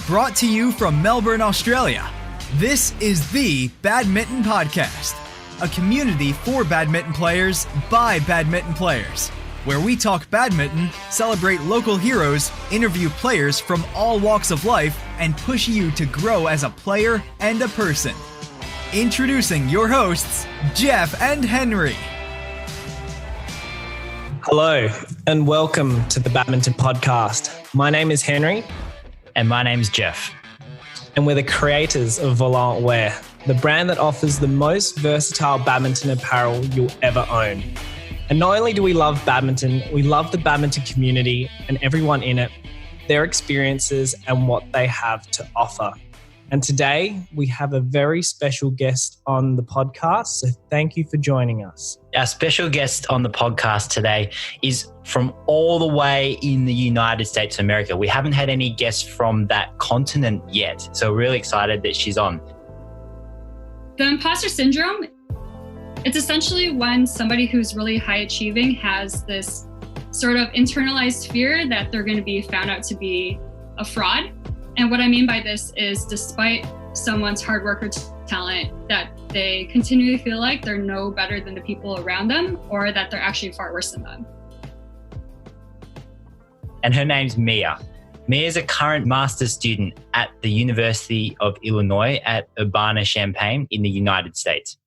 Brought to you from Melbourne, Australia, this is the Badminton Podcast, a community for badminton players by badminton players, where we talk badminton, celebrate local heroes, interview players from all walks of life, and push you to grow as a player and a person. Introducing your hosts, Jeff and Henry. Hello and welcome to the Badminton Podcast. My name is Henry. And my name's Jeff. And we're the creators of Volant Wear, the brand that offers the most versatile badminton apparel you'll ever own. And not only do we love badminton, we love the badminton community and everyone in it, their experiences and what they have to offer. And today we have a very special guest on the podcast, so thank you for joining us. Our special guest on the podcast today is from all the way in the United States of America. We haven't had any guests from that continent yet, so we're really excited that she's on. The imposter syndrome, it's essentially when somebody who's really high achieving has this sort of internalized fear that they're going to be found out to be a fraud. And what I mean by this is despite someone's hard work or talent, that they continually feel like they're no better than the people around them or that they're actually far worse than them. And her name's Mia. Mia is a current master's student at the University of Illinois at Urbana-Champaign in the United States.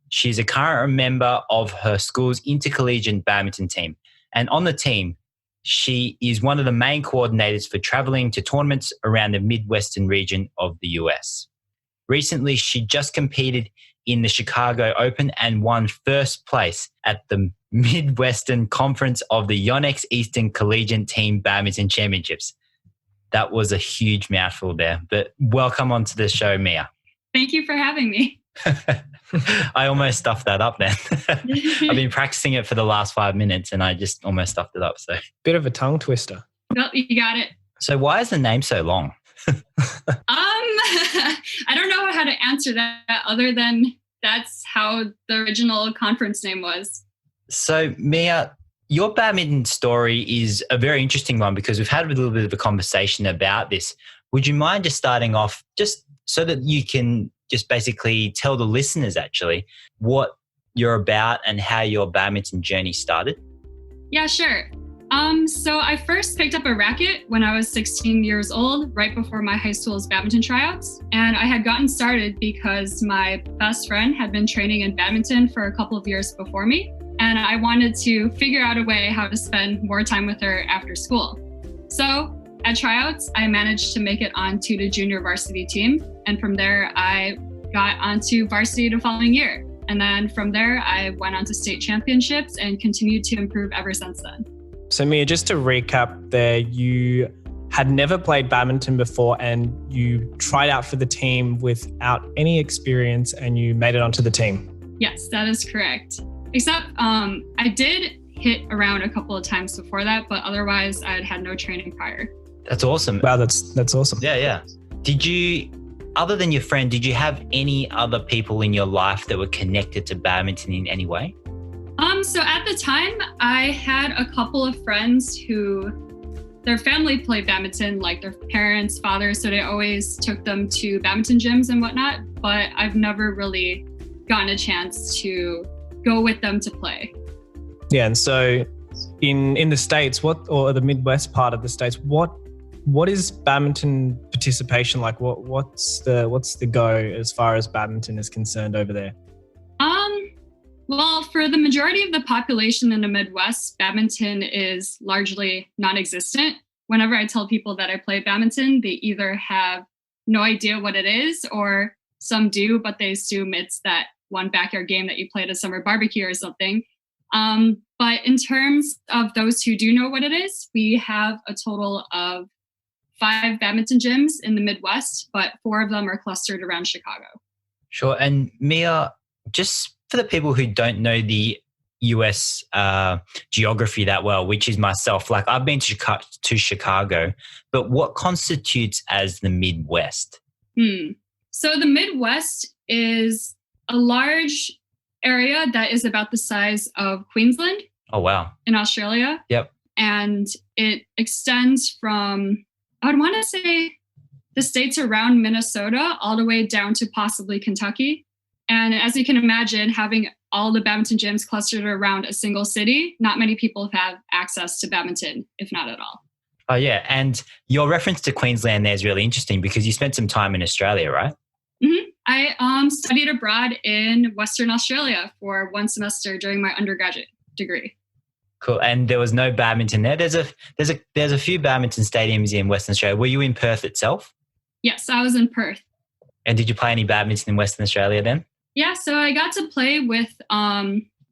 She's a current member of her school's intercollegiate badminton team. And on the team, she is one of the main coordinators for traveling to tournaments around the Midwestern region of the US. Recently, she just competed in the Chicago Open and won first place at the Midwestern Conference of the Yonex Eastern Collegiate Team Badminton Championships. That was a huge mouthful there, but welcome onto the show, Mia. Thank you for having me. I almost stuffed that up then. I've been practicing it for the last 5 minutes and I just almost stuffed it up. So Bit of a tongue twister. Well, you got it. So why is the name so long? I don't know how to answer that other than that's how the original conference name was. So Mia, your badminton story is a very interesting one because we've had a little bit of a conversation about this. Would you mind just starting off just so that you can just basically tell the listeners actually what you're about and how your badminton journey started? Yeah, sure. So I first picked up a racket when I was 16 years old, right before my high school's badminton tryouts. And I had gotten started because my best friend had been training in badminton for a couple of years before me. And I wanted to figure out a way how to spend more time with her after school. So at tryouts, I managed to make it onto the junior varsity team. And from there, I got onto varsity the following year. And then from there, I went on to state championships and continued to improve ever since then. So Mia, just to recap there, you had never played badminton before and you tried out for the team without any experience and you made it onto the team. Yes, that is correct. Except I did hit around a couple of times before that, but otherwise I had had no training prior. That's awesome. Wow, that's awesome. Yeah. Did you, other than your friend, did you have any other people in your life that were connected to badminton in any way? So at the time, I had a couple of friends who their family played badminton, like their parents, fathers, so they always took them to badminton gyms and whatnot, but I've never really gotten a chance to go with them to play. Yeah, and so in the States, or the Midwest part of the States, what is badminton participation like? What's the go as far as badminton is concerned over there? Well, for the majority of the population in the Midwest, badminton is largely non-existent. Whenever I tell people that I play badminton, they either have no idea what it is or some do, but they assume it's that one backyard game that you play at a summer barbecue or something. But in terms of those who do know what it is, we have a total of 5 badminton gyms in the Midwest, but 4 of them are clustered around Chicago. Sure. And Mia, just for the people who don't know the US geography that well, which is myself, like I've been to Chicago, but what constitutes as the Midwest? So the Midwest is a large area that is about the size of Queensland. Oh, wow. In Australia. Yep. And it extends from, I would want to say the states around Minnesota all the way down to possibly Kentucky. And as you can imagine, having all the badminton gyms clustered around a single city, not many people have access to badminton, if not at all. Oh, yeah. And your reference to Queensland there is really interesting because you spent some time in Australia, right? Mm-hmm. I studied abroad in Western Australia for 1 semester during my undergraduate degree. Cool. And there was no badminton there. There's a few badminton stadiums in Western Australia. Were you in Perth itself? Yes, I was in Perth. And did you play any badminton in Western Australia then? Yeah, so I got to play with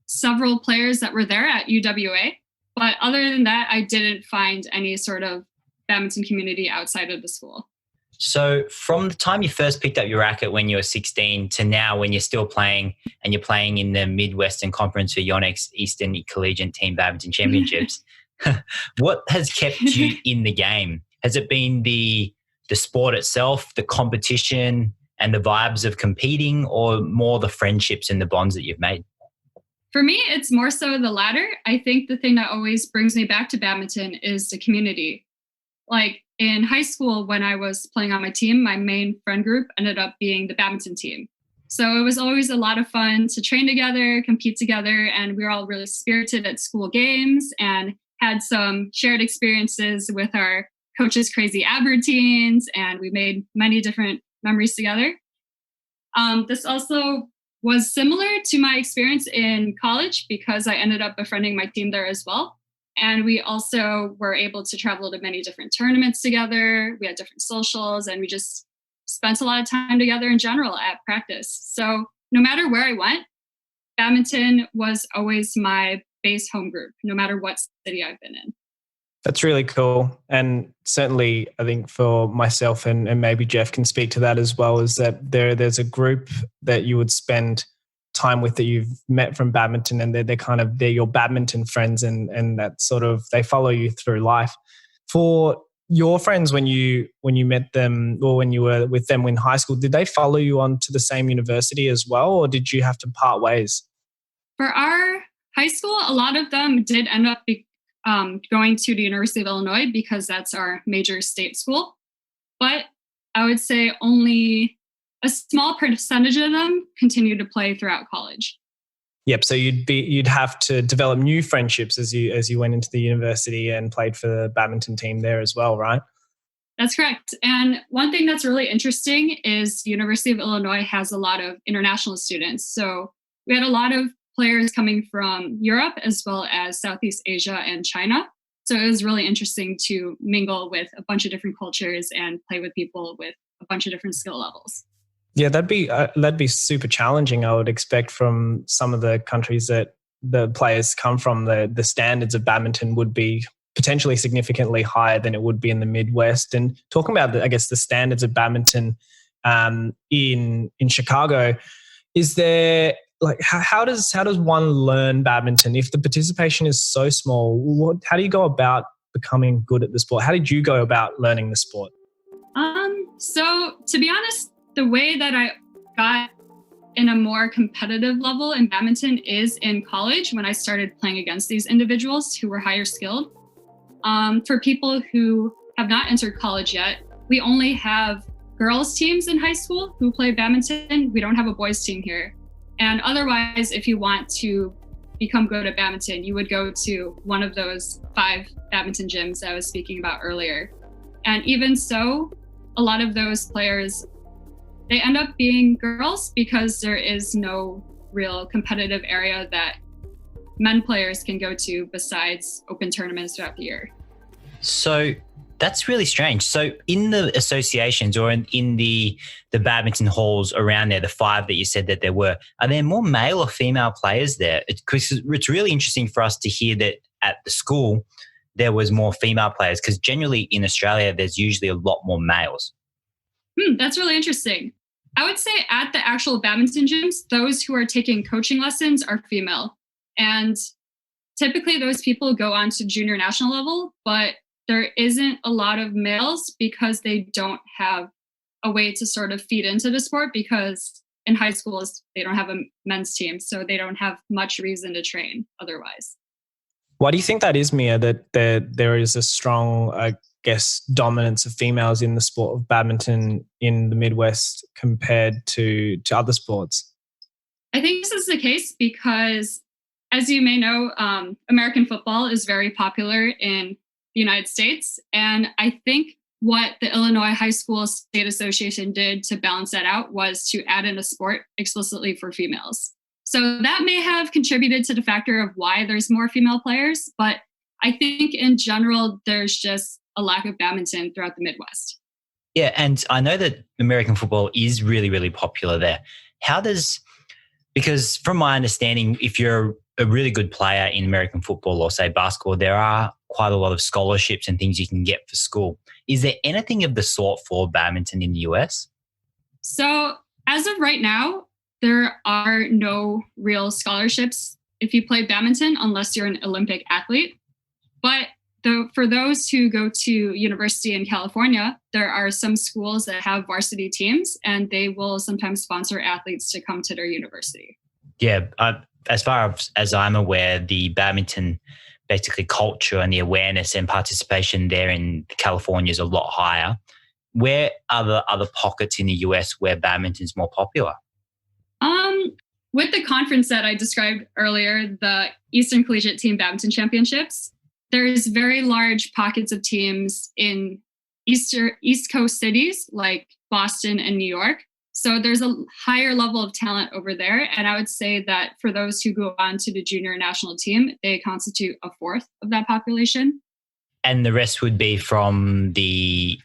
several players that were there at UWA. But other than that, I didn't find any sort of badminton community outside of the school. So from the time you first picked up your racket when you were 16 to now when you're still playing and you're playing in the Midwestern Conference for Yonex Eastern Collegiate Team Badminton Championships, what has kept you in the game? Has it been the sport itself, the competition and the vibes of competing, or more the friendships and the bonds that you've made? For me, it's more so the latter. I think the thing that always brings me back to badminton is the community. Like in high school, when I was playing on my team, my main friend group ended up being the badminton team. So it was always a lot of fun to train together, compete together, and we were all really spirited at school games and had some shared experiences with our coach's crazy ab routines, and we made many different memories together. This also was similar to my experience in college because I ended up befriending my team there as well. And we also were able to travel to many different tournaments together. We had different socials and we just spent a lot of time together in general at practice. So no matter where I went, badminton was always my base home group, no matter what city I've been in. That's really cool. And certainly I think for myself and maybe Jeff can speak to that as well, is that there's a group that you would spend time with that you've met from badminton, and they're your badminton friends, and that sort of, they follow you through life. For your friends, when you met them or when you were with them in high school, did they follow you on to the same university as well, or did you have to part ways? For our high school, a lot of them did end up going to the University of Illinois because that's our major state school. But I would say only a small percentage of them continue to play throughout college. Yep. So you'd have to develop new friendships as you went into the university and played for the badminton team there as well, right? That's correct. And one thing that's really interesting is the University of Illinois has a lot of international students. So we had a lot of players coming from Europe as well as Southeast Asia and China. So it was really interesting to mingle with a bunch of different cultures and play with people with a bunch of different skill levels. Yeah, that'd be super challenging. I would expect from some of the countries that the players come from, the standards of badminton would be potentially significantly higher than it would be in the Midwest. And talking about the standards of badminton in Chicago, is there how does one learn badminton if the participation is so small? How do you go about becoming good at the sport? How did you go about learning the sport? So to be honest, the way that I got in a more competitive level in badminton is in college when I started playing against these individuals who were higher skilled. For people who have not entered college yet, we only have girls teams in high school who play badminton. We don't have a boys team here. And otherwise, if you want to become good at badminton, you would go to one of those 5 badminton gyms I was speaking about earlier. And even so, a lot of those players, they end up being girls because there is no real competitive area that men players can go to besides open tournaments throughout the year. So that's really strange. So in the associations or in the badminton halls around there, the 5 that you said that there were, are there more male or female players there? Because it's really interesting for us to hear that at the school there was more female players, because generally in Australia there's usually a lot more males. That's really interesting. I would say at the actual badminton gyms, those who are taking coaching lessons are female. And typically those people go on to junior national level, but there isn't a lot of males because they don't have a way to sort of feed into the sport, because in high schools, they don't have a men's team. So they don't have much reason to train otherwise. Why do you think that is, Mia, that there is a strong guess, dominance of females in the sport of badminton in the Midwest compared to other sports? I think this is the case because, as you may know, American football is very popular in the United States. And I think what the Illinois High School State Association did to balance that out was to add in a sport explicitly for females. So that may have contributed to the factor of why there's more female players. But I think in general, there's just a lack of badminton throughout the Midwest. Yeah, and I know that American football is really, really popular there. Because from my understanding, if you're a really good player in American football or say basketball, there are quite a lot of scholarships and things you can get for school. Is there anything of the sort for badminton in the US? So as of right now, there are no real scholarships if you play badminton unless you're an Olympic athlete. But for those who go to university in California, there are some schools that have varsity teams and they will sometimes sponsor athletes to come to their university. Yeah, as far as I'm aware, the badminton basically culture and the awareness and participation there in California is a lot higher. Where are the other pockets in the US where badminton is more popular? With the conference that I described earlier, the Eastern Collegiate Team Badminton Championships, there's very large pockets of teams in East Coast cities like Boston and New York. So there's a higher level of talent over there. And I would say that for those who go on to the junior national team, they constitute a fourth of that population. And the rest would be from the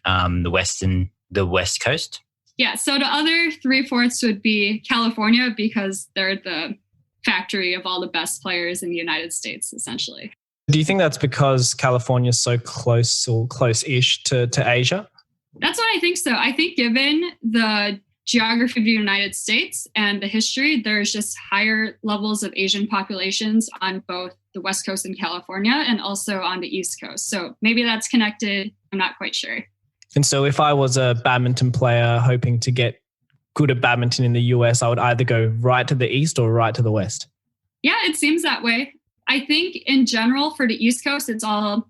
West Coast? Yeah, so the other 3/4 would be California because they're the factory of all the best players in the United States, essentially. Do you think that's because California is so close or close-ish to Asia? That's what I think so. I think given the geography of the United States and the history, there's just higher levels of Asian populations on both the West Coast and California and also on the East Coast. So maybe that's connected. I'm not quite sure. And so if I was a badminton player hoping to get good at badminton in the US, I would either go right to the East or right to the West. Yeah, it seems that way. I think in general for the East Coast, it's all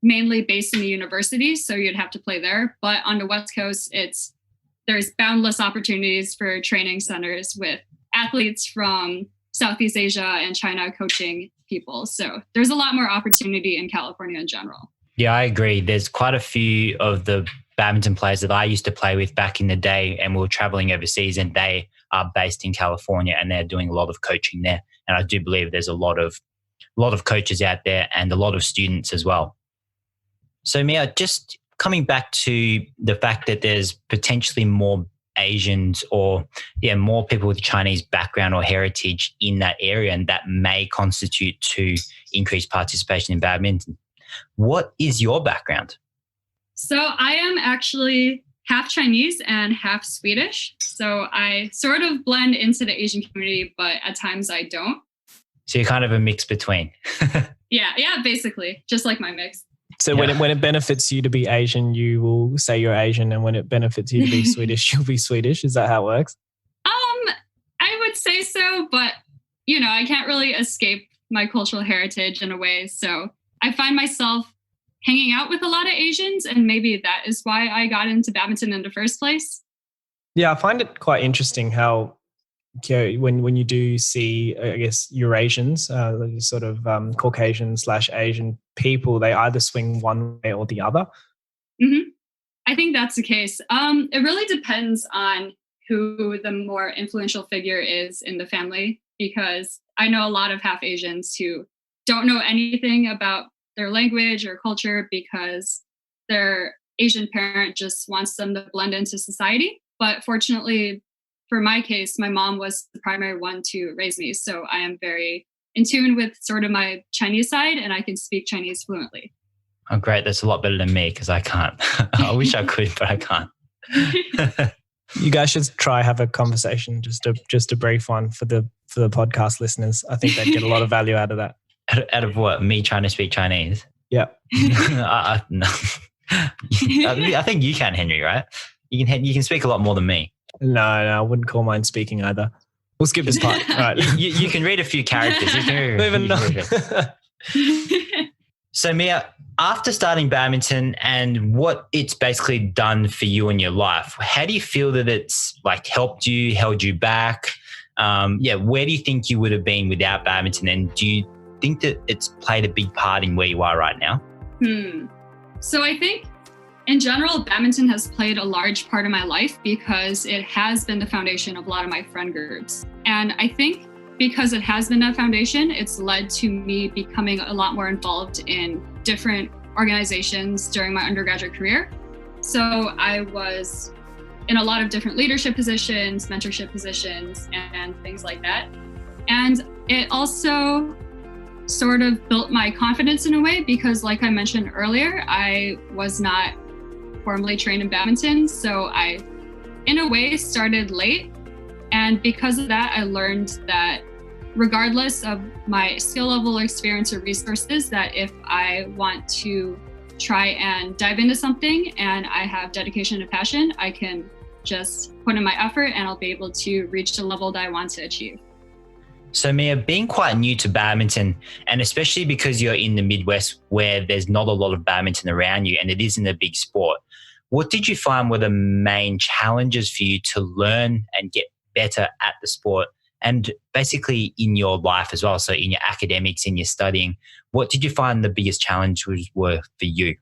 mainly based in the university, so you'd have to play there. But on the West Coast, there's boundless opportunities for training centers with athletes from Southeast Asia and China coaching people. So there's a lot more opportunity in California in general. Yeah, I agree. There's quite a few of the badminton players that I used to play with back in the day, and we were traveling overseas, and they are based in California and they're doing a lot of coaching there. And I do believe there's a lot of coaches out there and a lot of students as well. So Mia, just coming back to the fact that there's potentially more Asians or more people with Chinese background or heritage in that area, and that may constitute to increased participation in badminton. What is your background? So I am actually half Chinese and half Swedish. So I sort of blend into the Asian community, but at times I don't. So you're kind of a mix between. Yeah, basically, just like my mix. So when it benefits you to be Asian, you will say you're Asian, and when it benefits you to be Swedish, you'll be Swedish. Is that how it works? I would say so, but I can't really escape my cultural heritage in a way. So I find myself hanging out with a lot of Asians, and maybe that is why I got into badminton in the first place. Yeah, I find it quite interesting how when you do see, I guess, Eurasians, sort of Caucasian/Asian people, they either swing one way or the other. Mm-hmm. I think that's the case. It really depends on who the more influential figure is in the family, because I know a lot of half Asians who don't know anything about their language or culture because their Asian parent just wants them to blend into society. But fortunately, for my case, my mom was the primary one to raise me. So I am very in tune with sort of my Chinese side, and I can speak Chinese fluently. Oh, great. That's a lot better than me because I can't. I wish I could, but I can't. You guys should try have a conversation, just a brief one for the podcast listeners. I think they'd get a lot of value out of that. Out of what? Me trying to speak Chinese? Yeah. No. I think you can, Henry, right? You can speak a lot more than me. No, I wouldn't call mine speaking either. We'll skip this part. All right. You can read a few characters. Moving on. So Mia, after starting badminton and what it's basically done for you in your life, how do you feel that it's like helped you, held you back? Where do you think you would have been without badminton? And do you think that it's played a big part in where you are right now? So I think in general, badminton has played a large part of my life because it has been the foundation of a lot of my friend groups. And I think because it has been that foundation, it's led to me becoming a lot more involved in different organizations during my undergraduate career. So I was in a lot of different leadership positions, mentorship positions, and things like that. And it also sort of built my confidence in a way because, like I mentioned earlier, I was not formally trained in badminton. So I, in a way, started late. And because of that, I learned that regardless of my skill level or experience or resources, that if I want to try and dive into something and I have dedication and passion, I can just put in my effort and I'll be able to reach the level that I want to achieve. So Mia, being quite new to badminton, and especially because you're in the Midwest where there's not a lot of badminton around you and it isn't a big sport, what did you find were the main challenges for you to learn and get better at the sport and basically in your life as well? So in your academics, in your studying, what did you find the biggest challenges were for you?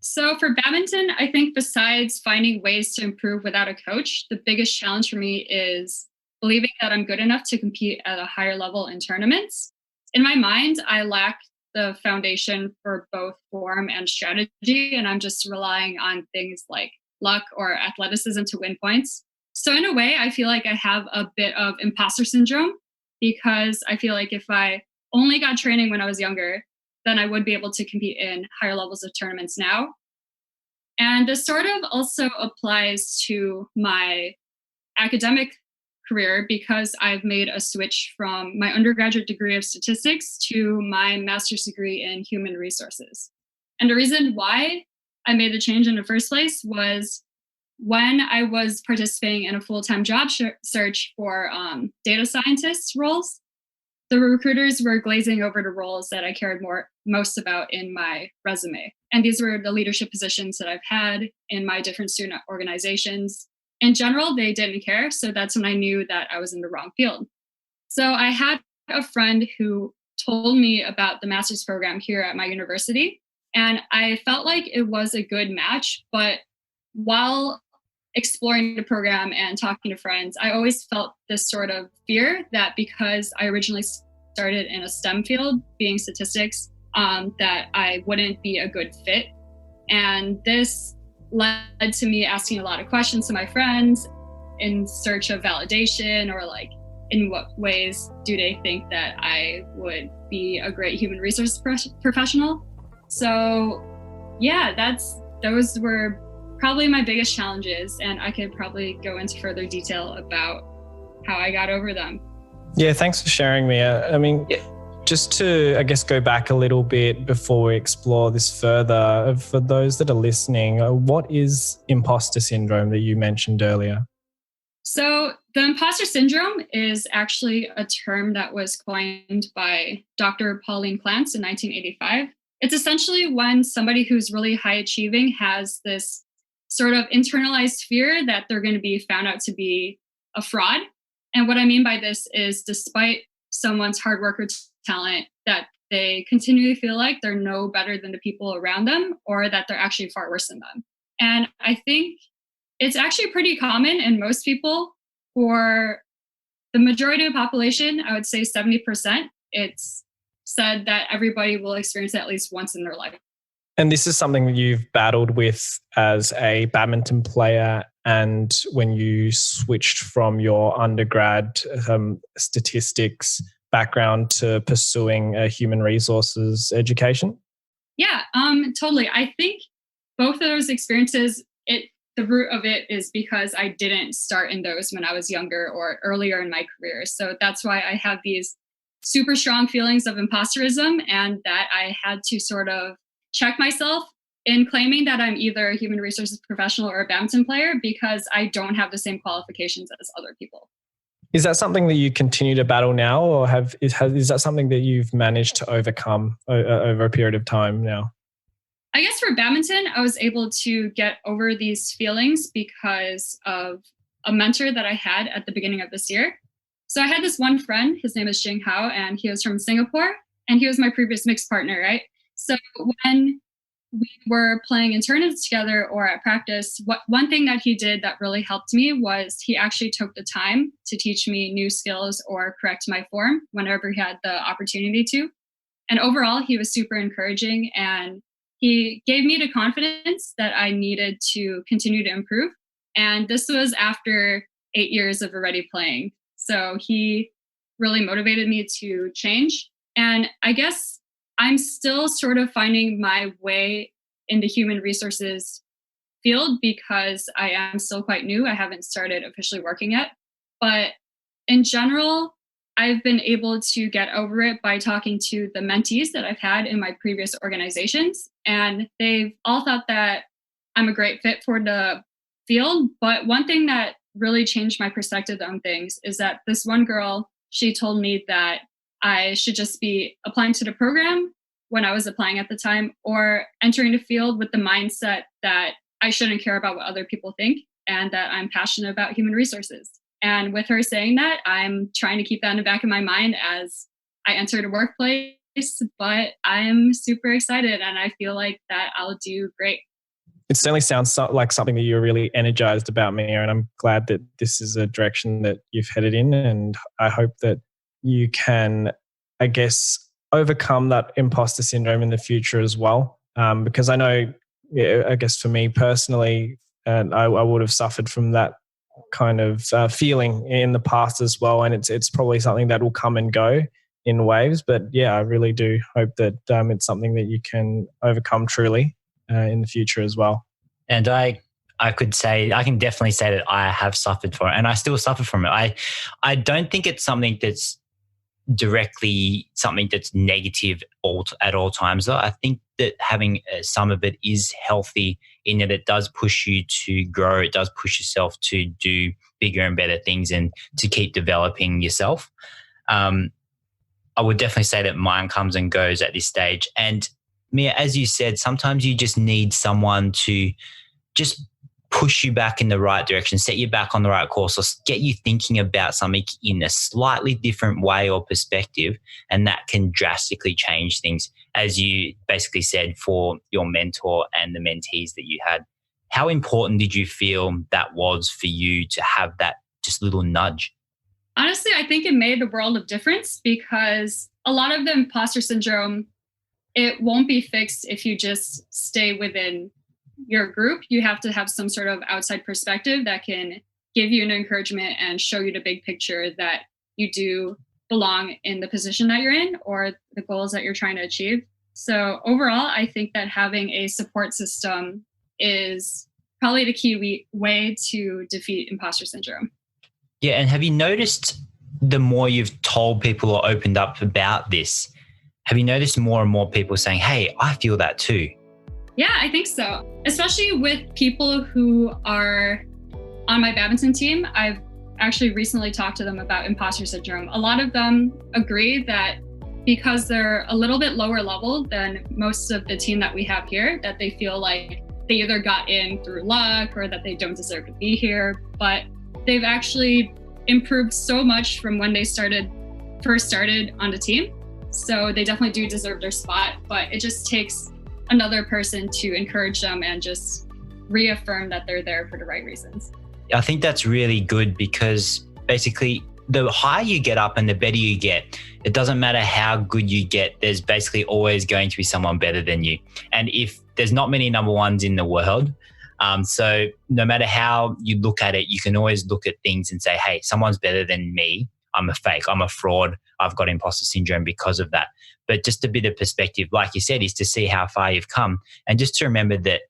So for badminton, I think besides finding ways to improve without a coach, the biggest challenge for me is believing that I'm good enough to compete at a higher level in tournaments. In my mind, I lack the foundation for both form and strategy, and I'm just relying on things like luck or athleticism to win points. So in a way, I feel like I have a bit of imposter syndrome because I feel like if I only got training when I was younger, then I would be able to compete in higher levels of tournaments now. And this sort of also applies to my academic career because I've made a switch from my undergraduate degree of statistics to my master's degree in human resources. And the reason why I made the change in the first place was when I was participating in a full-time job search for data scientist roles, the recruiters were glazing over the roles that I cared most about in my resume. And these were the leadership positions that I've had in my different student organizations. In general, they didn't care. So that's when I knew that I was in the wrong field. So I had a friend who told me about the master's program here at my university. And I felt like it was a good match. But while exploring the program and talking to friends, I always felt this sort of fear that because I originally started in a STEM field, being statistics, that I wouldn't be a good fit. And this led to me asking a lot of questions to my friends in search of validation, or like, in what ways do they think that I would be a great human resource professional? So yeah, those were probably my biggest challenges, and I could probably go into further detail about how I got over them. Yeah, thanks for sharing, Mia. I mean, just to, I guess, go back a little bit before we explore this further, for those that are listening, what is imposter syndrome that you mentioned earlier? So the imposter syndrome is actually a term that was coined by Dr. Pauline Clance in 1985. It's essentially when somebody who's really high achieving has this sort of internalized fear that they're going to be found out to be a fraud. And what I mean by this is despite someone's hard work or talent, that they continually feel like they're no better than the people around them, or that they're actually far worse than them. And I think it's actually pretty common in most people. For the majority of the population, I would say 70%, it's said that everybody will experience it at least once in their life. And this is something that you've battled with as a badminton player, and when you switched from your undergrad statistics background to pursuing a human resources education? Yeah, totally. I think both of those experiences, the root of it is because I didn't start in those when I was younger or earlier in my career. So that's why I have these super strong feelings of imposterism, and that I had to sort of check myself in claiming that I'm either a human resources professional or a badminton player because I don't have the same qualifications as other people. Is that something that you continue to battle now, or is that something that you've managed to overcome over a period of time now? I guess for badminton, I was able to get over these feelings because of a mentor that I had at the beginning of this year. So I had this one friend, his name is Jing Hao, and he was from Singapore, and he was my previous mixed partner, right? So when we were playing in tournaments together or at practice, one thing that he did that really helped me was he actually took the time to teach me new skills or correct my form whenever he had the opportunity to. And overall, he was super encouraging, and he gave me the confidence that I needed to continue to improve. And this was after 8 years of already playing. So he really motivated me to change. And I guess I'm still sort of finding my way in the human resources field because I am still quite new. I haven't started officially working yet. But in general, I've been able to get over it by talking to the mentees that I've had in my previous organizations. And they've all thought that I'm a great fit for the field. But one thing that really changed my perspective on things is that this one girl, she told me that I should just be applying to the program when I was applying at the time, or entering the field with the mindset that I shouldn't care about what other people think and that I'm passionate about human resources. And with her saying that, I'm trying to keep that in the back of my mind as I enter the workplace, but I'm super excited and I feel like that I'll do great. It certainly sounds like something that you're really energized about, Mia, and I'm glad that this is a direction that you've headed in, and I hope that you can, I guess, overcome that imposter syndrome in the future as well. Because I know, I guess for me personally, I would have suffered from that kind of feeling in the past as well, and it's probably something that will come and go in waves. But yeah, I really do hope that it's something that you can overcome truly in the future as well. And I can definitely say that I have suffered from it, and I still suffer from it. I don't think it's something that's directly something that's negative at all times, though. I think that having some of it is healthy in that it does push you to grow. It does push yourself to do bigger and better things and to keep developing yourself. I would definitely say that mine comes and goes at this stage. And Mia, as you said, sometimes you just need someone to just push you back in the right direction, set you back on the right course, or get you thinking about something in a slightly different way or perspective. And that can drastically change things, as you basically said, for your mentor and the mentees that you had. How important did you feel that was for you to have that just little nudge? Honestly, I think it made a world of difference because a lot of the imposter syndrome, it won't be fixed if you just stay within your group. You have to have some sort of outside perspective that can give you an encouragement and show you the big picture that you do belong in the position that you're in or the goals that you're trying to achieve. So overall, I think that having a support system is probably the key way to defeat imposter syndrome. Yeah, and have you noticed the more you've told people or opened up about this, have you noticed more and more people saying, hey, I feel that too? Yeah, I think so. Especially with people who are on my badminton team. I've actually recently talked to them about imposter syndrome. A lot of them agree that because they're a little bit lower level than most of the team that we have here, that they feel like they either got in through luck or that they don't deserve to be here. But they've actually improved so much from when they first started on the team. So they definitely do deserve their spot, but it just takes another person to encourage them and just reaffirm that they're there for the right reasons. I think that's really good because basically the higher you get up and the better you get, it doesn't matter how good you get, there's basically always going to be someone better than you. And if there's not many number ones in the world, so no matter how you look at it, you can always look at things and say, hey, someone's better than me. I'm a fake, I'm a fraud, I've got imposter syndrome because of that. But just a bit of perspective, like you said, is to see how far you've come and just to remember that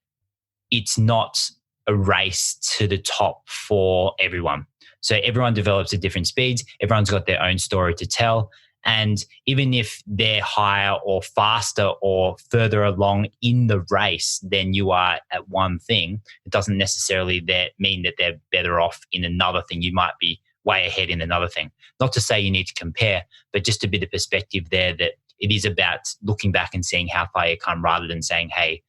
it's not a race to the top for everyone. So everyone develops at different speeds. Everyone's got their own story to tell. And even if they're higher or faster or further along in the race than you are at one thing, it doesn't necessarily mean that they're better off in another thing. You might be way ahead in another thing. Not to say you need to compare, but just a bit of perspective there that it is about looking back and seeing how far you come rather than saying, hey,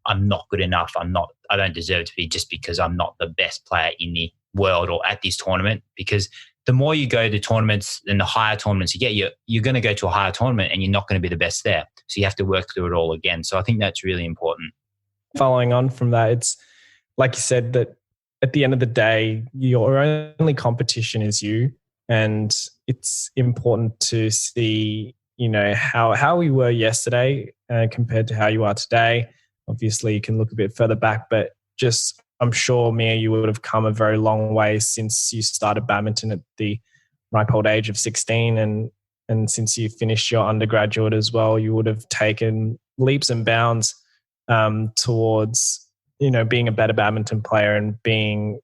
I'm not good enough. I don't deserve to be just because I'm not the best player in the world or at this tournament. Because the more you go to tournaments and the higher tournaments you get, you're going to go to a higher tournament and you're not going to be the best there. So you have to work through it all again. So I think that's really important. Following on from that, it's like you said, that at the end of the day, your only competition is you. And it's important to see, how we were yesterday compared to how you are today. Obviously, you can look a bit further back, but just I'm sure, Mia, you would have come a very long way since you started badminton at the ripe old age of 16. And since you finished your undergraduate as well, you would have taken leaps and bounds towards, being a better badminton player and being,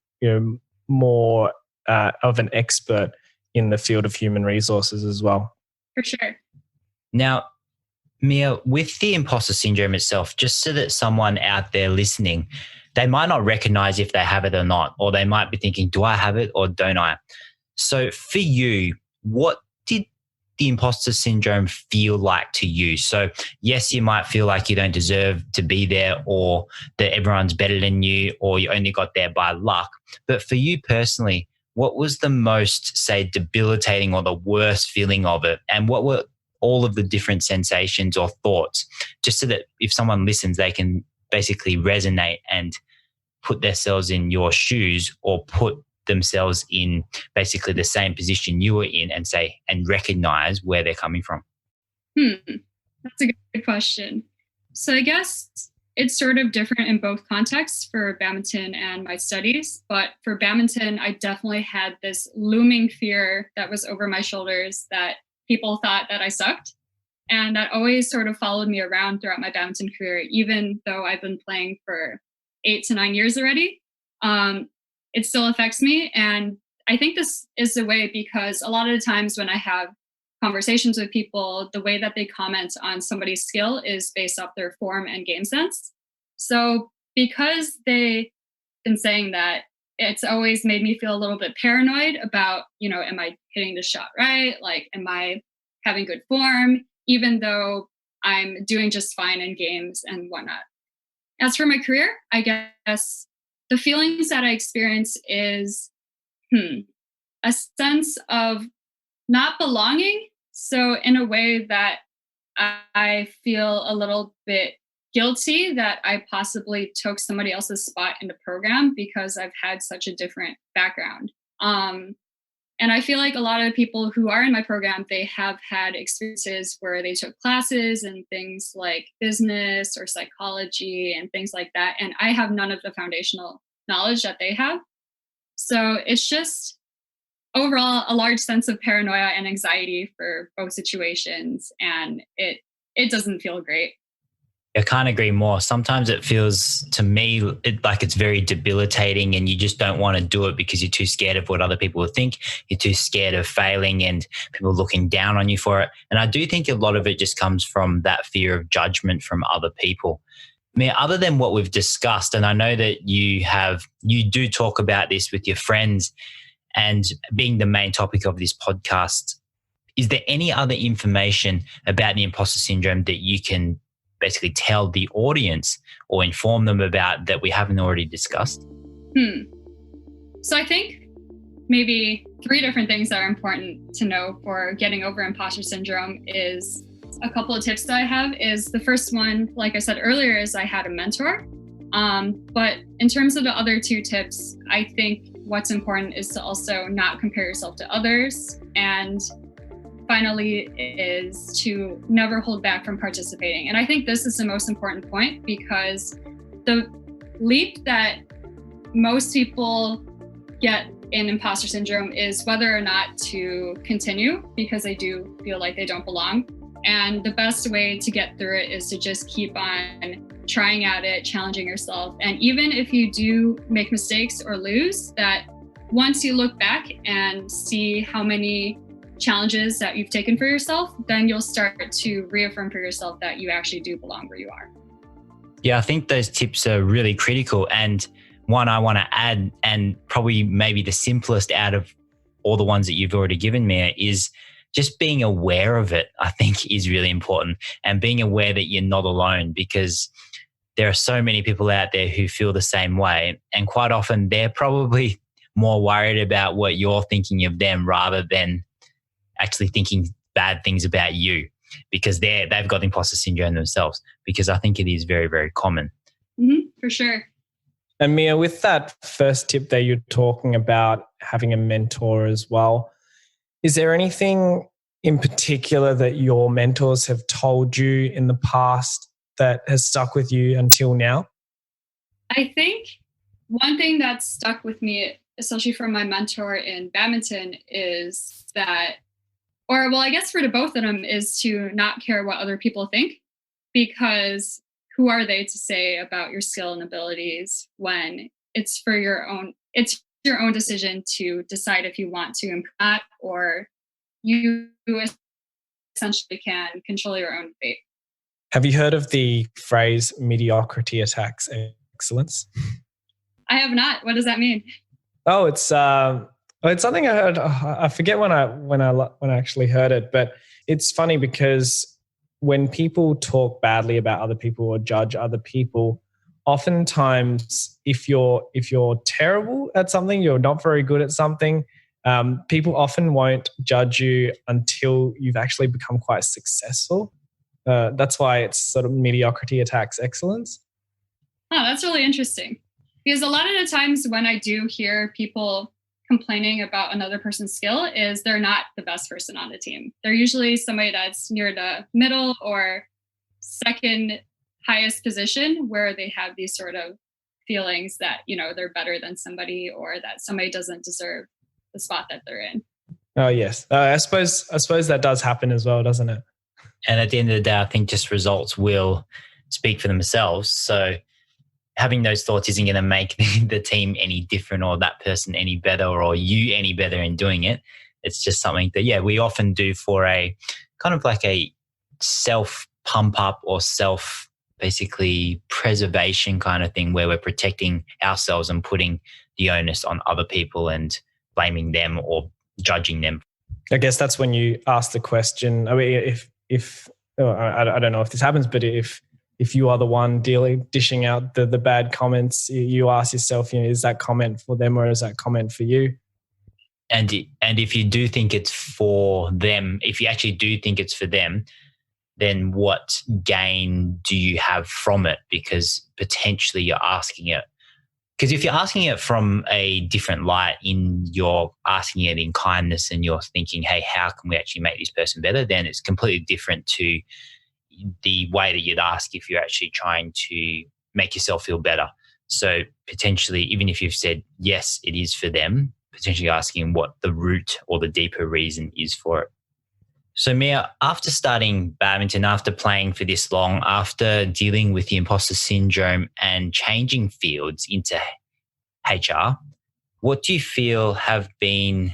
more of an expert in the field of human resources as well. For sure. Now, Mia, with the imposter syndrome itself, just so that someone out there listening, they might not recognize if they have it or not, or they might be thinking, do I have it or don't I? So for you, what did the imposter syndrome feel like to you? So yes, you might feel like you don't deserve to be there or that everyone's better than you or you only got there by luck. But for you personally, what was the most, say, debilitating or the worst feeling of it? And what were all of the different sensations or thoughts, just so that if someone listens, they can basically resonate and put themselves in your shoes or put themselves in basically the same position you were in and say, and recognize where they're coming from? That's a good question. So I guess it's sort of different in both contexts for badminton and my studies. But for badminton, I definitely had this looming fear that was over my shoulders that people thought that I sucked. And that always sort of followed me around throughout my badminton career, even though I've been playing for 8 to 9 years already. It still affects me. And I think this is the way because a lot of the times when I have conversations with people, the way that they comment on somebody's skill is based off their form and game sense. So because they've been saying that, it's always made me feel a little bit paranoid about, am I hitting the shot right? Like, am I having good form, even though I'm doing just fine in games and whatnot. As for my career, I guess the feelings that I experience is a sense of not belonging. So in a way that I feel a little bit guilty that I possibly took somebody else's spot in the program because I've had such a different background. And I feel like a lot of people who are in my program, they have had experiences where they took classes in things like business or psychology and things like that. And I have none of the foundational knowledge that they have. So it's just overall a large sense of paranoia and anxiety for both situations. And it doesn't feel great. I can't agree more. Sometimes it feels to me like it's very debilitating and you just don't want to do it because you're too scared of what other people will think. You're too scared of failing and people looking down on you for it. And I do think a lot of it just comes from that fear of judgment from other people. I mean, other than what we've discussed, and I know that you do talk about this with your friends and being the main topic of this podcast, is there any other information about the imposter syndrome that you can basically tell the audience or inform them about that we haven't already discussed? So I think maybe 3 different things that are important to know for getting over imposter syndrome is a couple of tips that I have is the first one, like I said earlier, is I had a mentor. But in terms of the other 2 tips, I think what's important is to also not compare yourself to others. And finally is to never hold back from participating. And I think this is the most important point because the leap that most people get in imposter syndrome is whether or not to continue because they do feel like they don't belong. And the best way to get through it is to just keep on trying at it, challenging yourself. And even if you do make mistakes or lose, that once you look back and see how many challenges that you've taken for yourself, then you'll start to reaffirm for yourself that you actually do belong where you are. Yeah, I think those tips are really critical. And one I want to add, and probably maybe the simplest out of all the ones that you've already given me, is just being aware of it, I think, is really important, and being aware that you're not alone, because there are so many people out there who feel the same way. And quite often they're probably more worried about what you're thinking of them rather than actually thinking bad things about you, because they've got imposter syndrome themselves, because I think it is very, very common. Mm-hmm, for sure. And Mia, with that first tip that you're talking about, having a mentor as well, is there anything in particular that your mentors have told you in the past that has stuck with you until now? I think one thing that stuck with me, especially from my mentor in badminton, is that, I guess for the both of them, is to not care what other people think, because who are they to say about your skill and abilities when it's your own decision to decide if you want to improve that, or you essentially can control your own fate. Have you heard of the phrase mediocrity attacks excellence? I have not. What does that mean? Oh, it's something I heard. I forget when I actually heard it, but it's funny because when people talk badly about other people or judge other people, oftentimes if you're terrible at something, you're not very good at something, people often won't judge you until you've actually become quite successful. That's why it's sort of mediocrity attacks excellence. Oh, that's really interesting. Because a lot of the times when I do hear people complaining about another person's skill, is they're not the best person on the team. They're usually somebody that's near the middle or second highest position, where they have these sort of feelings that, they're better than somebody, or that somebody doesn't deserve the spot that they're in. Oh, yes. I suppose that does happen as well, doesn't it? And at the end of the day, I think just results will speak for themselves. So having those thoughts isn't going to make the team any different, or that person any better, or you any better in doing it. It's just something that, we often do for a kind of like a self pump up or self basically preservation kind of thing, where we're protecting ourselves and putting the onus on other people and blaming them or judging them. I guess that's when you ask the question. I mean, I don't know if this happens, but if you are the one dishing out the bad comments, you ask yourself, is that comment for them or is that comment for you? And if you do think it's for them, if you actually do think it's for them, then what gain do you have from it? Because potentially you're asking it. Because if you're asking it from a different light, you're asking it in kindness, and you're thinking, hey, how can we actually make this person better? Then it's completely different to the way that you'd ask if you're actually trying to make yourself feel better. So potentially, even if you've said, yes, it is for them, potentially asking what the root or the deeper reason is for it. So Mia, after starting badminton, after playing for this long, after dealing with the imposter syndrome and changing fields into HR, what do you feel have been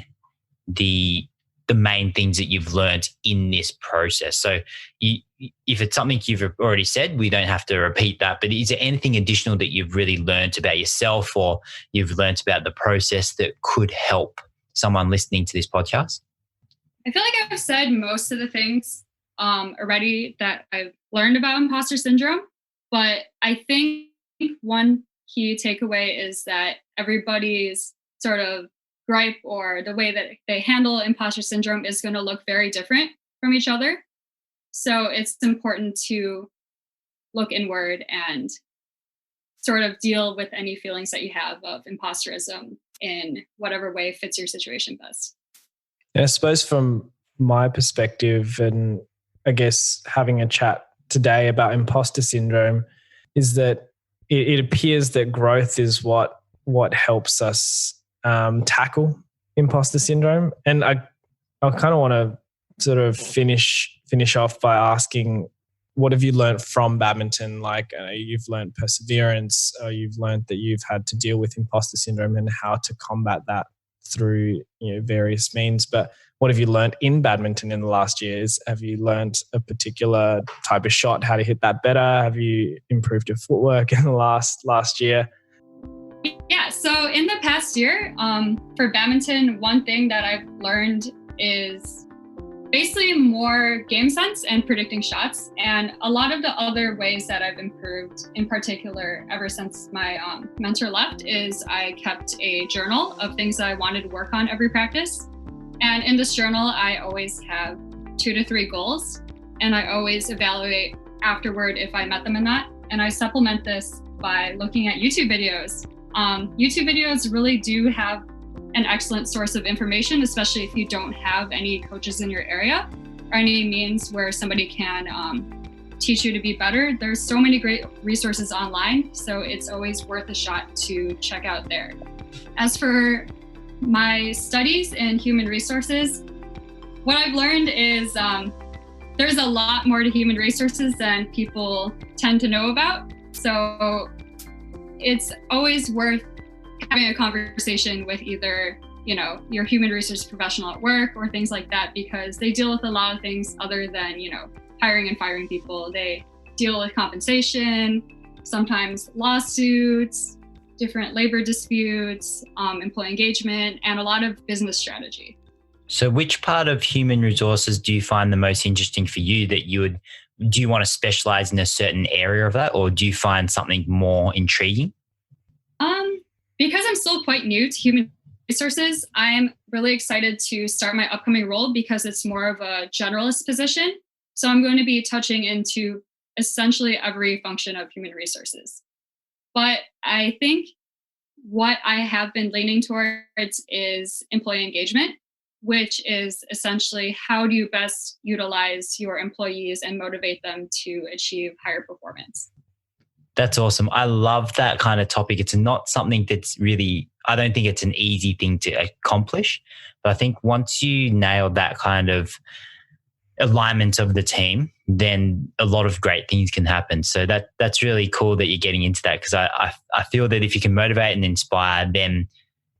the main things that you've learned in this process? So if it's something you've already said, we don't have to repeat that, but is there anything additional that you've really learned about yourself, or you've learned about the process that could help someone listening to this podcast? I feel like I've said most of the things already that I've learned about imposter syndrome, but I think one key takeaway is that everybody's sort of gripe or the way that they handle imposter syndrome is going to look very different from each other. So it's important to look inward and sort of deal with any feelings that you have of imposterism in whatever way fits your situation best. And I suppose from my perspective, and I guess having a chat today about imposter syndrome, is that it appears that growth is what helps us tackle imposter syndrome. And I kind of want to sort of finish off by asking, what have you learned from badminton? Like you've learned perseverance, you've learned that you've had to deal with imposter syndrome and how to combat that through various means. But what have you learned in badminton in the last years? Have you learned a particular type of shot, how to hit that better? Have you improved your footwork in the last year? Yeah, so in the past year, for badminton, one thing that I've learned is basically more game sense and predicting shots. And a lot of the other ways that I've improved, in particular, ever since my mentor left, is I kept a journal of things that I wanted to work on every practice. And in this journal, I always have 2 to 3 goals, and I always evaluate afterward if I met them or not. And I supplement this by looking at YouTube videos. YouTube videos really do have an excellent source of information, especially if you don't have any coaches in your area or any means where somebody can teach you to be better. There's so many great resources online, so it's always worth a shot to check out there. As for my studies in human resources, what I've learned is there's a lot more to human resources than people tend to know about. So it's always worth having a conversation with either, your human resource professional at work or things like that, because they deal with a lot of things other than, hiring and firing people. They deal with compensation, sometimes lawsuits, different labor disputes, employee engagement, and a lot of business strategy. So which part of human resources do you find the most interesting for you that do you want to specialize in a certain area of that, or do you find something more intriguing? Because I'm still quite new to human resources, I'm really excited to start my upcoming role because it's more of a generalist position. So I'm going to be touching into essentially every function of human resources. But I think what I have been leaning towards is employee engagement, which is essentially how do you best utilize your employees and motivate them to achieve higher performance. That's awesome. I love that kind of topic. It's not something that's really, I don't think it's an easy thing to accomplish, but I think once you nail that kind of alignment of the team, then a lot of great things can happen. So that's really cool that you're getting into that, because I feel that if you can motivate and inspire, then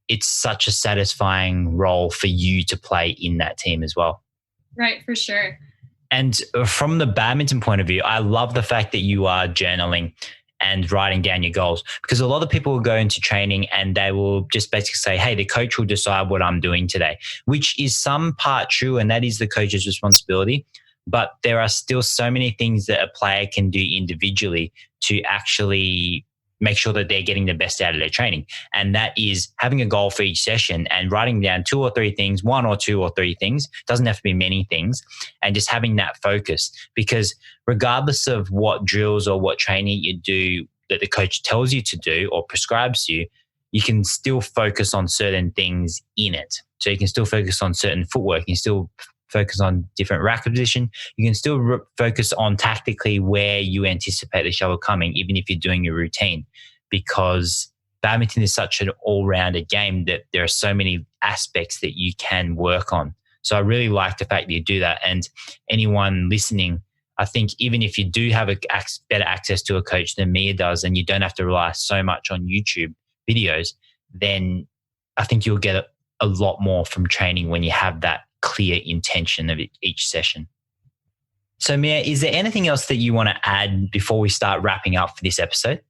it's such a satisfying role for you to play in that team as well. Right, for sure. And from the badminton point of view, I love the fact that you are journaling and writing down your goals, because a lot of people will go into training and they will just basically say, hey, the coach will decide what I'm doing today, which is some part true, and that is the coach's responsibility. But there are still so many things that a player can do individually to actually make sure that they're getting the best out of their training. And that is having a goal for each session and writing down 2 or 3 things, 1 or 2 or 3 things, doesn't have to be many things, and just having that focus. Because regardless of what drills or what training you do that the coach tells you to do or prescribes you, you can still focus on certain things in it. So you can still focus on certain footwork, you can still focus on different racket position. You can still focus on tactically where you anticipate the shovel coming, even if you're doing your routine, because badminton is such an all-rounded game that there are so many aspects that you can work on. So I really like the fact that you do that. And anyone listening, I think even if you do have better access to a coach than Mia does, and you don't have to rely so much on YouTube videos, then I think you'll get a lot more from training when you have that clear intention of each session. So Mia, is there anything else that you want to add before we start wrapping up for this episode?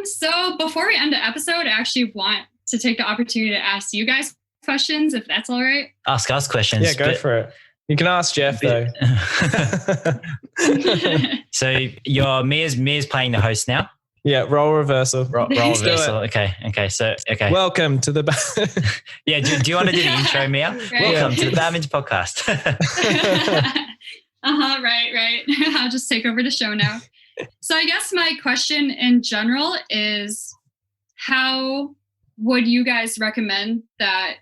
So before we end the episode, I actually want to take the opportunity to ask you guys questions, if that's all right. Ask us questions. Yeah, go for it. You can ask Jeff though. So Mia's playing the host now. Yeah, role reversal. Role reversal. Okay. So, welcome to the... Yeah, do you want to do the intro, Mia? Right. Welcome to the Badminton podcast. Right. I'll just take over the show now. So I guess my question in general is, how would you guys recommend that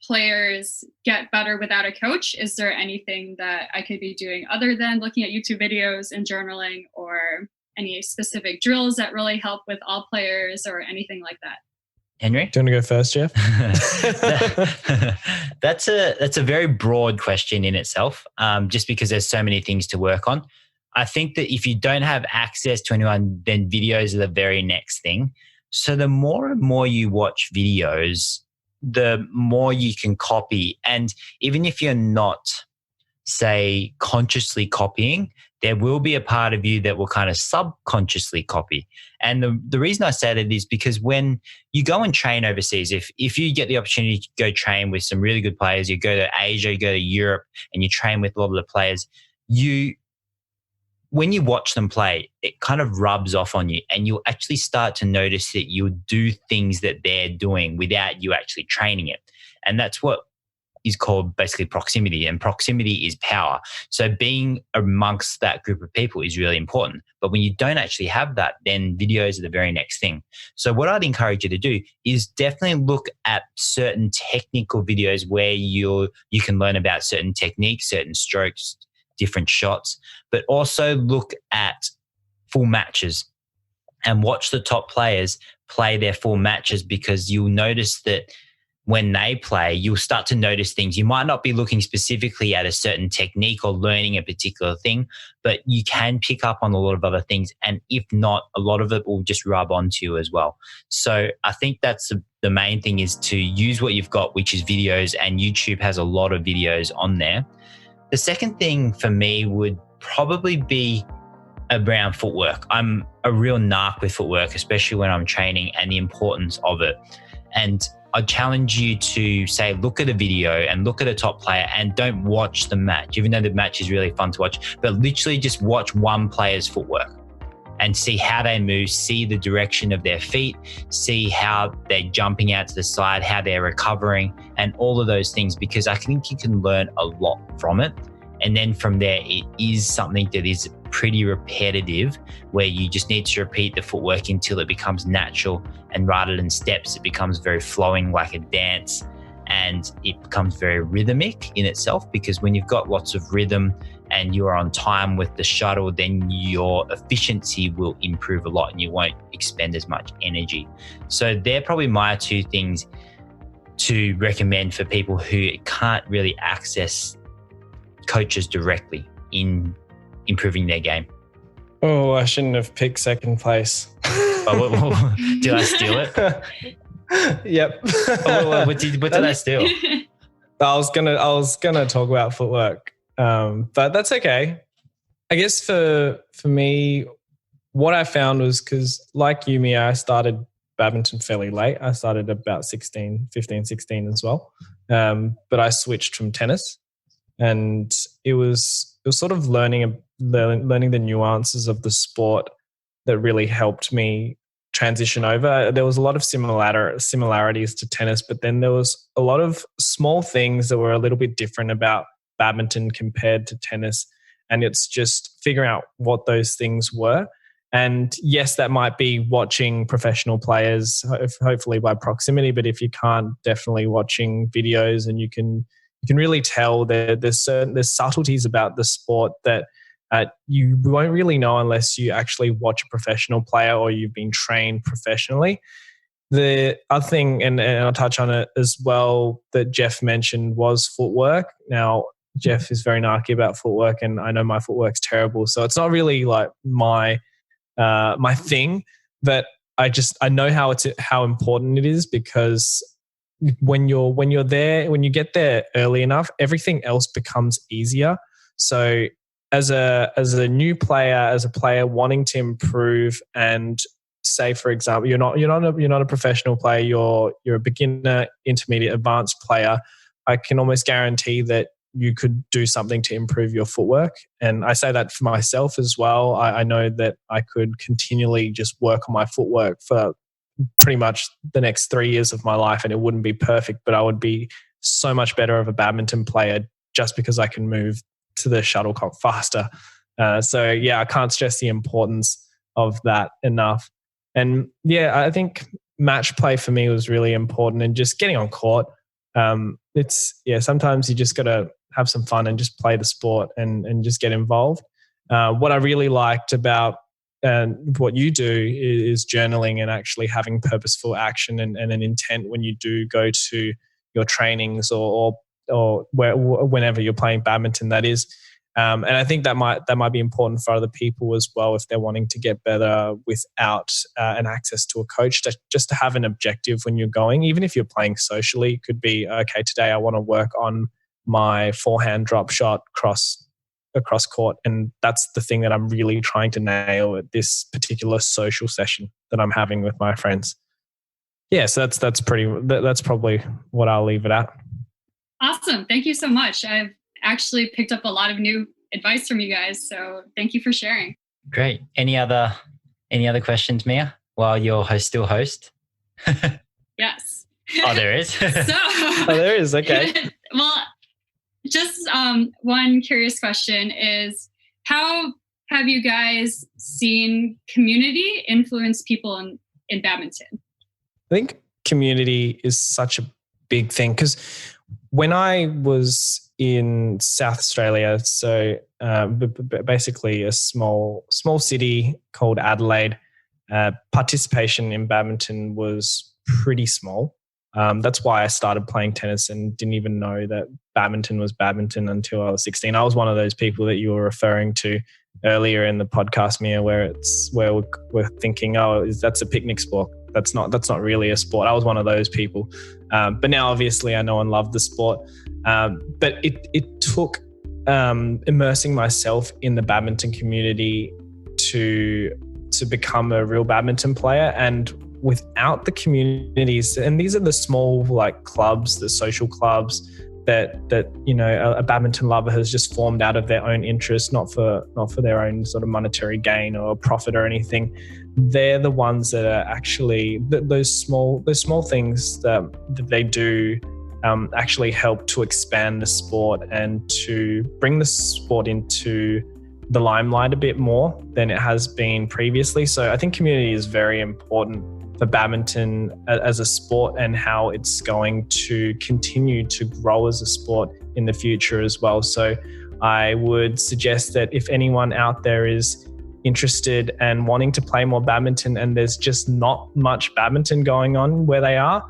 players get better without a coach? Is there anything that I could be doing other than looking at YouTube videos and journaling, or any specific drills that really help with all players or anything like that? Henry? Do you want to go first, Jeff? That's a very broad question in itself, just because there's so many things to work on. I think that if you don't have access to anyone, then videos are the very next thing. So the more and more you watch videos, the more you can copy. And even if you're not say, consciously copying, there will be a part of you that will kind of subconsciously copy. And the reason I say that is because when you go and train overseas, if you get the opportunity to go train with some really good players, you go to Asia, you go to Europe, and you train with a lot of the players, when you watch them play, it kind of rubs off on you, and you'll actually start to notice that you'll do things that they're doing without you actually training it. And that's what is called basically proximity, and proximity is power. So being amongst that group of people is really important. But when you don't actually have that, then videos are the very next thing. So what I'd encourage you to do is definitely look at certain technical videos where you can learn about certain techniques, certain strokes, different shots, but also look at full matches and watch the top players play their full matches, because you'll notice that when they play, you'll start to notice things. You might not be looking specifically at a certain technique or learning a particular thing, but you can pick up on a lot of other things. And if not, a lot of it will just rub onto you as well. So I think that's the main thing, is to use what you've got, which is videos, and YouTube has a lot of videos on there. The second thing for me would probably be around footwork. I'm a real narc with footwork, especially when I'm training, and the importance of it. And I challenge you to say, look at a video and look at a top player, and don't watch the match, even though the match is really fun to watch, but literally just watch one player's footwork and see how they move, see the direction of their feet, see how they're jumping out to the side, how they're recovering, and all of those things, because I think you can learn a lot from it. And then from there, it is something that is pretty repetitive, where you just need to repeat the footwork until it becomes natural, and rather than steps, it becomes very flowing like a dance, and it becomes very rhythmic in itself, because when you've got lots of rhythm and you're on time with the shuttle, then your efficiency will improve a lot and you won't expend as much energy. So they're probably my two things to recommend for people who can't really access coaches directly in improving their game. Oh, I shouldn't have picked second place. Did I steal it? Yep. What did I steal? I was gonna talk about footwork, but that's okay. I guess for me, what I found was, because like you, Mia, I started badminton fairly late. I started about 15, 16 as well, but I switched from tennis. And it was sort of learning the nuances of the sport that really helped me transition over. There was a lot of similarities to tennis, but then there was a lot of small things that were a little bit different about badminton compared to tennis. And it's just figuring out what those things were. And yes, that might be watching professional players, hopefully by proximity, but if you can't, definitely watching videos, and you can really tell there's subtleties about the sport that you won't really know unless you actually watch a professional player or you've been trained professionally. The other thing, and I'll touch on it as well, that Jeff mentioned was footwork. Now, Jeff is very narky about footwork, and I know my footwork's terrible, so it's not really like my thing. But I know how important it is, because when you get there early enough, everything else becomes easier. So as a new player, as a player wanting to improve, and say, for example, you're not a professional player, you're a beginner, intermediate, advanced player, I can almost guarantee that you could do something to improve your footwork. And I say that for myself as well. I know that I could continually just work on my footwork for pretty much the next 3 years of my life, and it wouldn't be perfect, but I would be so much better of a badminton player just because I can move to the shuttlecock faster. So yeah, I can't stress the importance of that enough. And yeah, I think match play for me was really important, and just getting on court. Sometimes you just got to have some fun and just play the sport and just get involved. What I really liked about what you do is journaling and actually having purposeful action and an intent when you do go to your trainings or whenever you're playing badminton, that is. And I think that might be important for other people as well, if they're wanting to get better without an access to a coach, just to have an objective when you're going. Even if you're playing socially, it could be, okay, today I want to work on my forehand drop shot across court. And that's the thing that I'm really trying to nail at this particular social session that I'm having with my friends. Yeah, so that's probably what I'll leave it at. Awesome. Thank you so much. I've actually picked up a lot of new advice from you guys. So thank you for sharing. Great. Any other questions, Mia, while you're still host? Yes. Oh, there is? There is. Okay. Well, just one curious question is, how have you guys seen community influence people in badminton? I think community is such a big thing because when I was in South Australia, so basically a small city called Adelaide, participation in badminton was pretty small. That's why I started playing tennis and didn't even know that badminton was badminton until I was 16. I was one of those people that you were referring to earlier in the podcast, Mia, where we're thinking, that's a picnic sport. That's not really a sport. I was one of those people. But now obviously I know and love the sport. But it took immersing myself in the badminton community to become a real badminton player. And without the communities, and these are the small clubs, the social clubs that a badminton lover has just formed out of their own interest, not for their own sort of monetary gain or profit or anything. They're the ones that are actually those small things that they do actually help to expand the sport and to bring the sport into the limelight a bit more than it has been previously. So I think community is very important for badminton as a sport and how it's going to continue to grow as a sport in the future as well. So I would suggest that if anyone out there is interested and wanting to play more badminton and there's just not much badminton going on where they are,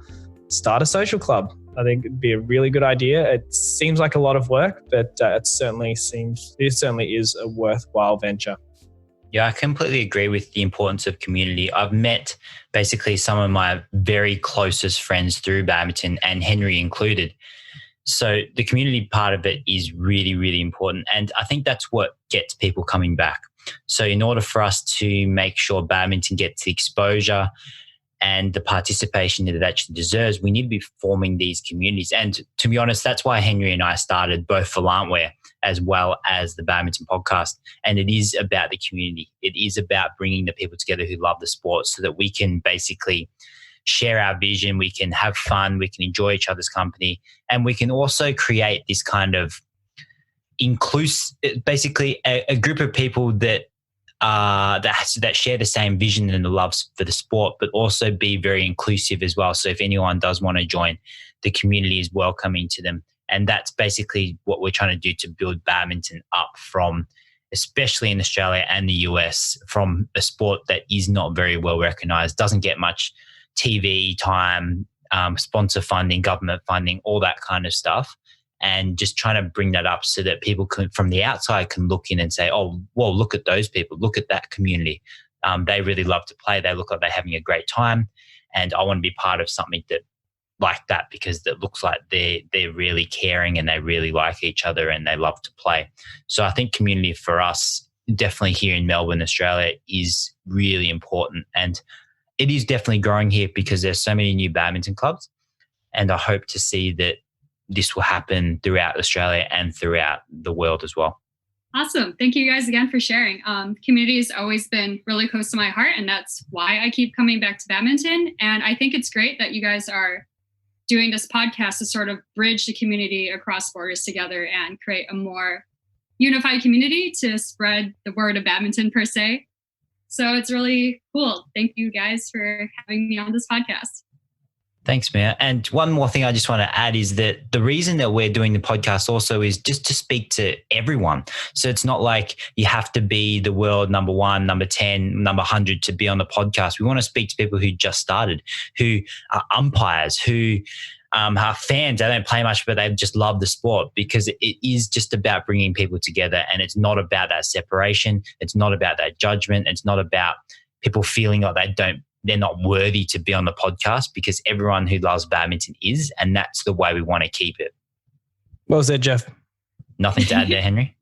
start a social club. I think it'd be a really good idea. It seems like a lot of work, but it certainly is a worthwhile venture. Yeah, I completely agree with the importance of community. I've met basically some of my very closest friends through badminton, and Henry included. So the community part of it is really, really important. And I think that's what gets people coming back. So in order for us to make sure badminton gets the exposure and the participation that it actually deserves, we need to be forming these communities. And to be honest, that's why Henry and I started both Volantware as well as the Badminton podcast. And it is about the community. It is about bringing the people together who love the sport so that we can basically share our vision, we can have fun, we can enjoy each other's company, and we can also create this kind of basically a group of people that share the same vision and the love for the sport, but also be very inclusive as well. So if anyone does want to join, the community is welcoming to them. And that's basically what we're trying to do to build badminton up from, especially in Australia and the US, from a sport that is not very well recognized, doesn't get much TV time, sponsor funding, government funding, all that kind of stuff. And just trying to bring that up so that people can, from the outside, can look in and say, oh, well, look at those people, look at that community. They really love to play. They look like they're having a great time. And I want to be part of something like that because it looks like they're really caring and they really like each other and they love to play. So I think community for us, definitely here in Melbourne, Australia, is really important. And it is definitely growing here because there's so many new badminton clubs. And I hope to see that this will happen throughout Australia and throughout the world as well. Awesome. Thank you guys again for sharing. Community has always been really close to my heart, and that's why I keep coming back to badminton. And I think it's great that you guys are doing this podcast to sort of bridge the community across borders together and create a more unified community to spread the word of badminton per se. So it's really cool. Thank you guys for having me on this podcast. Thanks, Mia. And one more thing I just want to add is that the reason that we're doing the podcast also is just to speak to everyone. So it's not like you have to be the world number 1, number 10, number 100 to be on the podcast. We want to speak to people who just started, who are umpires, who are fans. They don't play much, but they just love the sport, because it is just about bringing people together. And it's not about that separation. It's not about that judgment. It's not about people feeling like they're not worthy to be on the podcast, because everyone who loves badminton is, and that's the way we want to keep it. Well said, Jeff. Nothing to add there, Henry?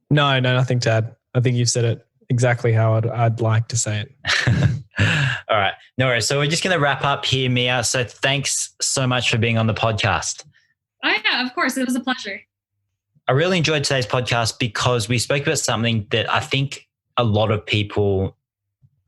No, nothing to add. I think you've said it exactly how I'd like to say it. All right. No worries. So we're just going to wrap up here, Mia. So thanks so much for being on the podcast. Oh, yeah, of course. It was a pleasure. I really enjoyed today's podcast because we spoke about something that I think a lot of people,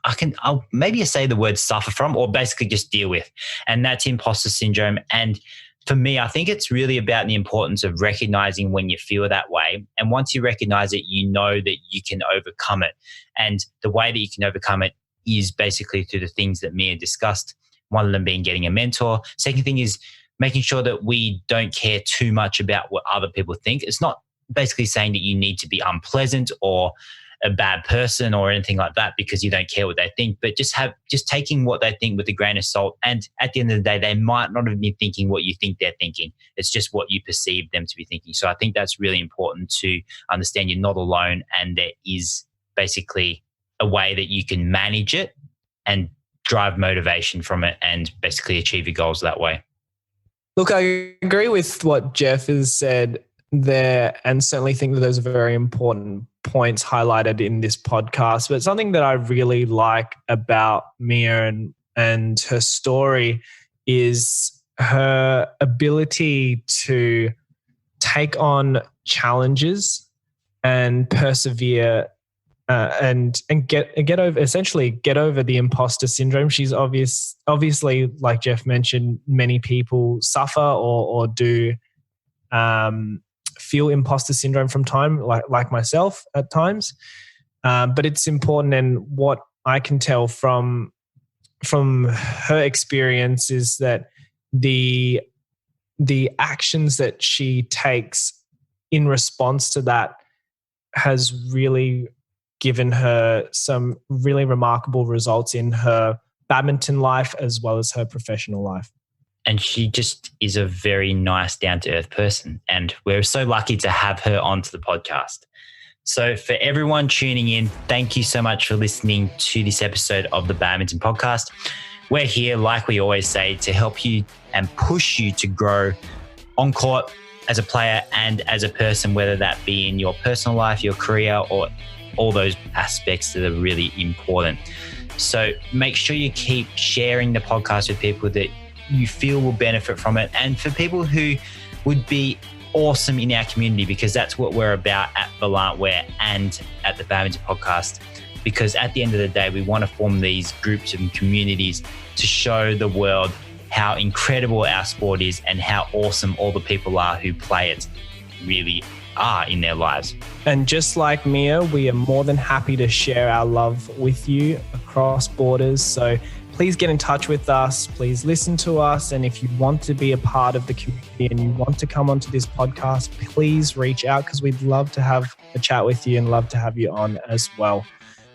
I'll maybe say the word suffer from, or basically just deal with, and that's imposter syndrome. And for me, I think it's really about the importance of recognizing when you feel that way. And once you recognize it, you know that you can overcome it. And the way that you can overcome it is basically through the things that Mia discussed. One of them being getting a mentor. Second thing is making sure that we don't care too much about what other people think. It's not basically saying that you need to be unpleasant or a bad person or anything like that because you don't care what they think, but just taking what they think with a grain of salt. And at the end of the day, they might not have been thinking what you think they're thinking. It's just what you perceive them to be thinking. So I think that's really important to understand you're not alone, and there is basically a way that you can manage it and drive motivation from it and basically achieve your goals that way. Look, I agree with what Jeff has said there, and certainly think that those are very important points highlighted in this podcast. But something that I really like about Mia and her story is her ability to take on challenges and persevere and get over the imposter syndrome. She's obviously, like Jeff mentioned, many people suffer or do feel imposter syndrome from time, like myself at times. But it's important, and what I can tell from her experience is that the actions that she takes in response to that has really given her some really remarkable results in her badminton life as well as her professional life. And she just is a very nice, down-to-earth person. And we're so lucky to have her onto the podcast. So for everyone tuning in, thank you so much for listening to this episode of the Badminton Podcast. We're here, like we always say, to help you and push you to grow on court as a player and as a person, whether that be in your personal life, your career, or all those aspects that are really important. So make sure you keep sharing the podcast with people that you feel will benefit from it, and for people who would be awesome in our community, because that's what we're about at Volantware and at the Badminton Podcast. Because at the end of the day, we want to form these groups and communities to show the world how incredible our sport is and how awesome all the people are who play it really are in their lives. And just like Mia, we are more than happy to share our love with you across borders. So please get in touch with us. Please listen to us. And if you want to be a part of the community and you want to come onto this podcast, please reach out, because we'd love to have a chat with you and love to have you on as well.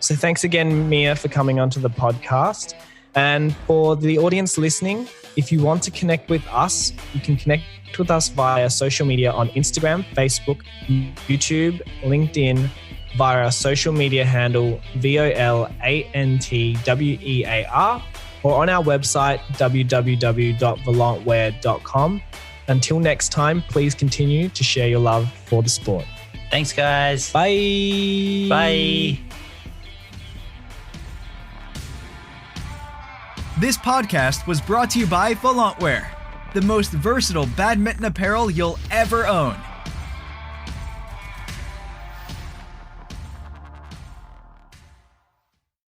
So thanks again, Mia, for coming onto the podcast. And for the audience listening, if you want to connect with us, you can connect with us via social media on Instagram, Facebook, YouTube, LinkedIn, via our social media handle, VOLANTWEAR, or on our website, www.volantware.com. Until next time, please continue to share your love for the sport. Thanks, guys. Bye. Bye. This podcast was brought to you by Volantware, the most versatile badminton apparel you'll ever own.